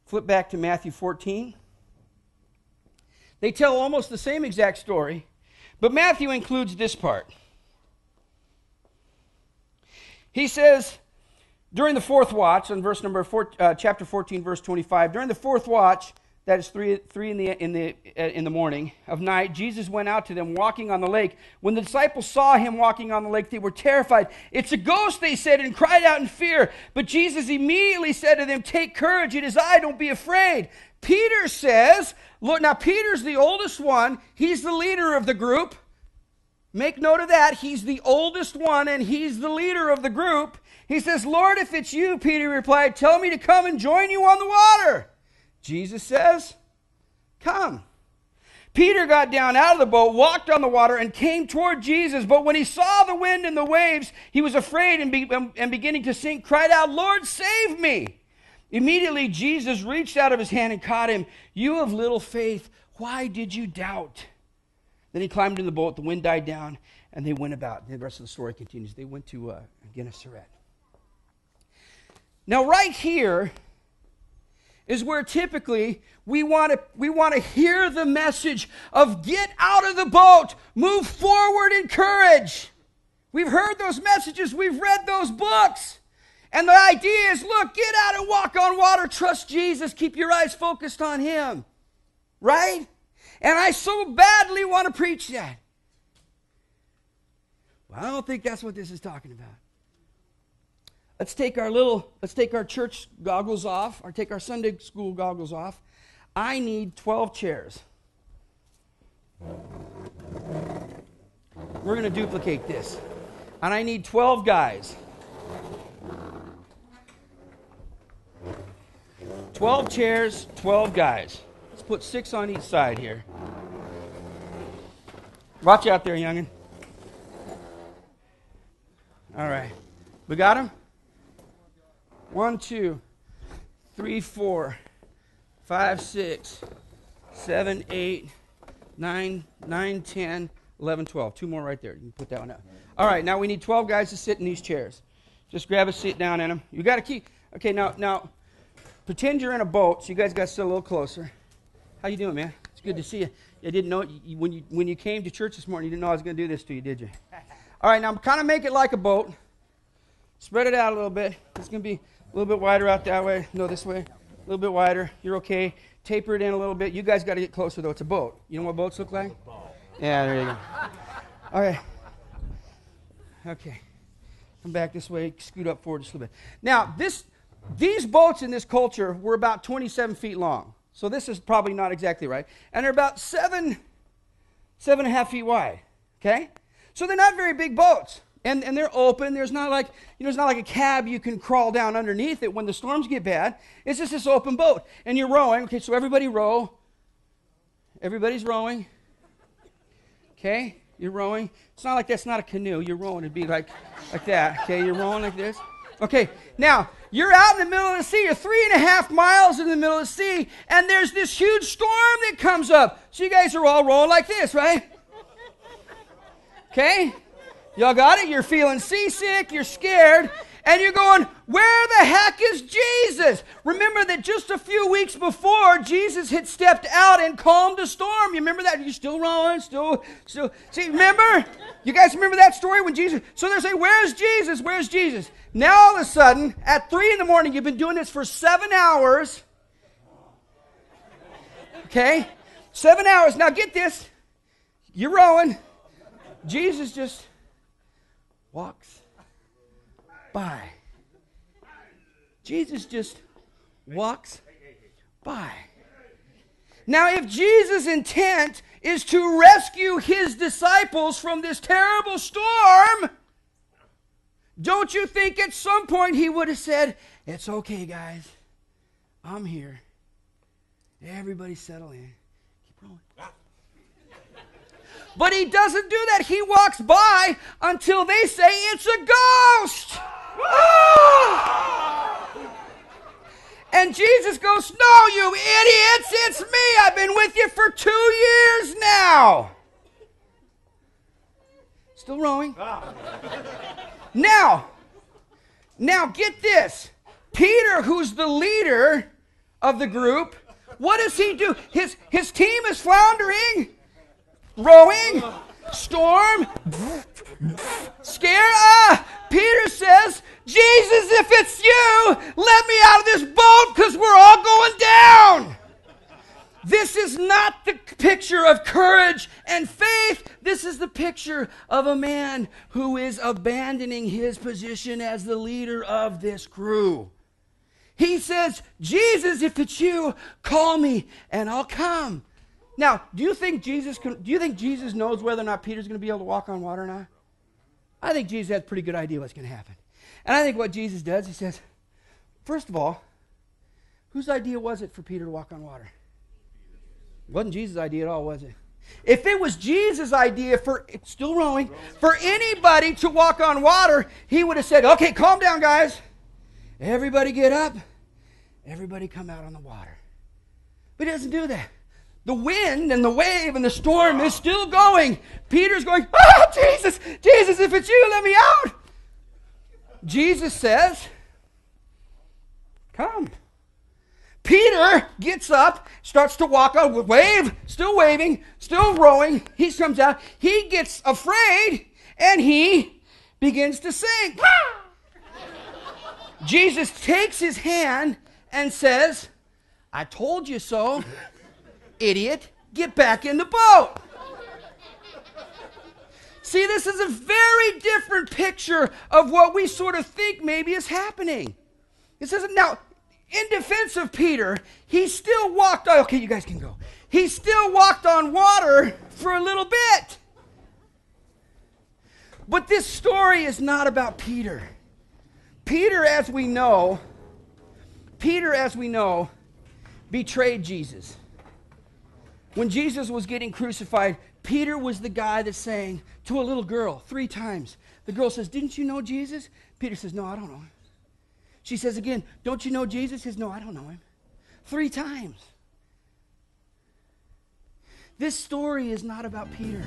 Flip back to Matthew 14. They tell almost the same exact story, but Matthew includes this part. He says, during the fourth watch, on chapter 14, verse 25, during the fourth watch, that is 3 in the morning of night, Jesus went out to them walking on the lake. When the disciples saw him walking on the lake, they were terrified. "It's a ghost," they said, and cried out in fear. But Jesus immediately said to them, "Take courage, it is I, don't be afraid." Peter says, look, now Peter's the oldest one. He's the leader of the group. Make note of that. He's the oldest one, and he's the leader of the group. He says, "Lord, if it's you," Peter replied, "tell me to come and join you on the water." Jesus says, "Come." Peter got down out of the boat, walked on the water, and came toward Jesus. But when he saw the wind and the waves, he was afraid and beginning to sink, cried out, "Lord, save me." Immediately Jesus reached out of his hand and caught him. "You of little faith, why did you doubt?" Then he climbed in the boat, the wind died down, and they went about. The rest of the story continues. They went to Gennesaret. Now right here is where typically we want to hear the message of get out of the boat, move forward in courage. We've heard those messages, we've read those books. And the idea is, look, get out and walk on water, trust Jesus, keep your eyes focused on him. Right? And I so badly want to preach that. Well, I don't think that's what this is talking about. Let's take our church goggles off, or take our Sunday school goggles off. I need 12 chairs. We're going to duplicate this. And I need 12 guys. 12 chairs, 12 guys. Let's put 6 on each side here. Watch out there, youngin'. All right. We got them? 1, 2, 3, 4, 5, 6, 7, 8, 9, 10, 11, 12. 2 more right there. You can put that one out. All right, now we need 12 guys to sit in these chairs. Just grab a seat down in them. You got to keep... Okay, now, pretend you're in a boat, so you guys got to sit a little closer. How you doing, man? It's good to see you. I didn't know... When you came to church this morning, you didn't know I was going to do this to you, did you? All right, now kind of make it like a boat. Spread it out a little bit. It's going to be... a little bit wider out that way. No, this way. A little bit wider. You're okay. Taper it in a little bit. You guys got to get closer, though. It's a boat. You know what boats look like? Yeah, there you go. All right. Okay. Come back this way. Scoot up forward just a little bit. Now, these boats in this culture were about 27 feet long. So this is probably not exactly right. And they're about 7.5 feet wide. Okay? So they're not very big boats. And they're open. There's not like, it's not like a cab you can crawl down underneath it when the storms get bad. It's just this open boat. And you're rowing. Okay, so everybody row. Everybody's rowing. Okay, you're rowing. It's not like that's not a canoe. You're rowing. It'd be like that. Okay, you're rowing like this. Okay, now, you're out in the middle of the sea. You're 3.5 miles in the middle of the sea. And there's this huge storm that comes up. So you guys are all rowing like this, right? Okay? Y'all got it? You're feeling seasick, you're scared, and you're going, where the heck is Jesus? Remember that just a few weeks before, Jesus had stepped out and calmed a storm. You remember that? You're still rowing, still. See, remember? You guys remember that story when Jesus? So they're saying, where's Jesus? Where's Jesus? Now all of a sudden, at 3 in the morning, you've been doing this for 7 hours. Okay? 7 hours. Now get this. You're rowing. Jesus just walks by. Jesus just walks by. Now, if Jesus' intent is to rescue his disciples from this terrible storm, don't you think at some point he would have said, it's okay, guys. I'm here. Everybody settle in. Keep rolling. But he doesn't do that. He walks by until they say it's a ghost. And Jesus goes, no, you idiots, it's me. I've been with you for 2 years now. Still rowing. Now get this. Peter, who's the leader of the group. What does he do? His team is floundering, rowing, storm, scare. Peter says, Jesus, if it's you, let me out of this boat because we're all going down. This is not the picture of courage and faith. This is the picture of a man who is abandoning his position as the leader of this crew. He says, Jesus, if it's you, call me and I'll come. Now, do you think Jesus knows whether or not Peter's going to be able to walk on water or not? I think Jesus has a pretty good idea what's going to happen. And I think what Jesus does, he says, first of all, whose idea was it for Peter to walk on water? It wasn't Jesus' idea at all, was it? If it was Jesus' idea for, it's still rowing, for anybody to walk on water, he would have said, okay, calm down, guys. Everybody get up. Everybody come out on the water. But he doesn't do that. The wind and the wave and the storm is still going. Peter's going, oh, Jesus, Jesus, if it's you, let me out. Jesus says, come. Peter gets up, starts to walk on the wave, still waving, still rowing. He comes out. He gets afraid, and he begins to sink. Jesus takes his hand and says, I told you so. Idiot, get back in the boat. See, this is a very different picture of what we sort of think maybe is happening. It says, now, in defense of Peter, he still walked on, okay, you guys can go. He still walked on water for a little bit. But this story is not about Peter. Peter, as we know, betrayed Jesus. When Jesus was getting crucified, Peter was the guy that's saying to a little girl 3 times. The girl says, didn't you know Jesus? Peter says, no, I don't know him. She says again, don't you know Jesus? He says, no, I don't know him. 3 times. This story is not about Peter.